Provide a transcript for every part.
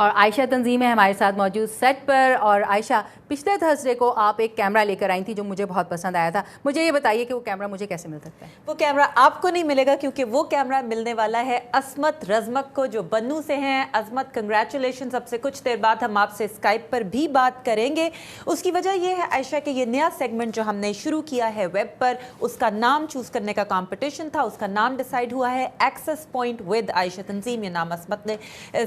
اور عائشہ تنظیم ہے ہمارے ساتھ موجود سیٹ پر. اور عائشہ, پچھلے تھرسڈے کو آپ ایک کیمرہ لے کر آئی تھی جو مجھے بہت پسند آیا تھا. مجھے یہ بتائیے کہ وہ کیمرہ مجھے کیسے مل سکتا ہے؟ وہ کیمرہ آپ کو نہیں ملے گا کیونکہ وہ کیمرہ ملنے والا ہے عصمت رزمک کو جو بنو سے ہیں. عصمت کنگریچولیشنز, اب سے کچھ دیر بعد ہم آپ سے اسکائپ پر بھی بات کریں گے. اس کی وجہ یہ ہے عائشہ کہ یہ نیا سیگمنٹ جو ہم نے شروع کیا ہے ویب پر, اس کا نام چوز کرنے کا کمپٹیشن تھا, اس کا نام ڈیسائیڈ ہوا ہے ایکسس پوائنٹ ود عائشہ تنظیم. یہ نام عصمت نے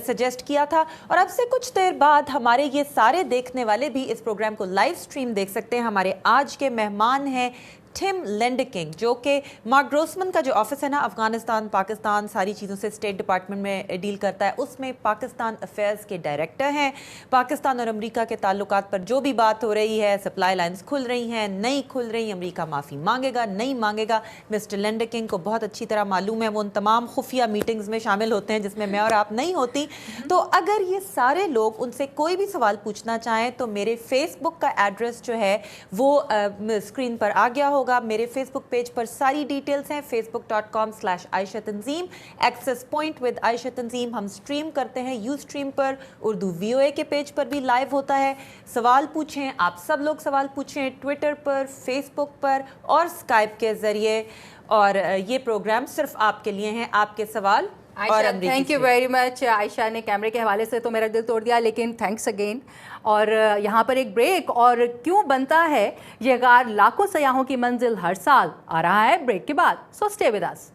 سجیسٹ کیا تھا اور اب سے کچھ دیر بعد ہمارے یہ سارے دیکھنے والے بھی اس پروگرام کو لائیو سٹریم دیکھ سکتے ہیں. ہمارے آج کے مہمان ہیں ٹم لینڈکنگ, جو کہ مارک گروسمن کا جو آفس ہے نا افغانستان پاکستان ساری چیزوں سے اسٹیٹ ڈپارٹمنٹ میں ڈیل کرتا ہے, اس میں پاکستان افیئرز کے ڈائریکٹر ہیں. پاکستان اور امریکہ کے تعلقات پر جو بھی بات ہو رہی ہے, سپلائی لائنز کھل رہی ہیں نہیں کھل رہی, امریکہ معافی مانگے گا نہیں مانگے گا, مسٹر لینڈکنگ کو بہت اچھی طرح معلوم ہے. وہ ان تمام خفیہ میٹنگز میں شامل ہوتے ہیں جس میں میں اور آپ نہیں ہوتی. تو اگر یہ سارے لوگ ان سے کوئی بھی سوال پوچھنا چاہیں تو میرے فیس بک کا ایڈریس جو ہے وہ اسکرین پر آ گیا ہوگا. میرے فیس بک پیج پر ساری ڈیٹیلز ہیں, facebook.com/عائشہ تنظیم, ایکسس پوائنٹ ود عائشہ تنظیم. ہم سٹریم کرتے ہیں you stream per, Urdu VOA کے پیج پر بھی لائیو ہوتا ہے. سوال پوچھیں, آپ سب لوگ سوال پوچھیں ٹویٹر پر, فیس بک پر اور اسکائپ کے ذریعے. اور یہ پروگرام صرف آپ کے لیے ہیں, آپ کے سوال. عائشہ تھینک یو ویری مچ. عائشہ نے کیمرے کے حوالے سے تو میرا دل توڑ دیا, لیکن تھینکس اگین. اور یہاں پر ایک بریک, اور کیوں بنتا ہے یہ غار لاکھوں سیاحوں کی منزل ہر سال, آ رہا ہے بریک کے بعد. So stay with us.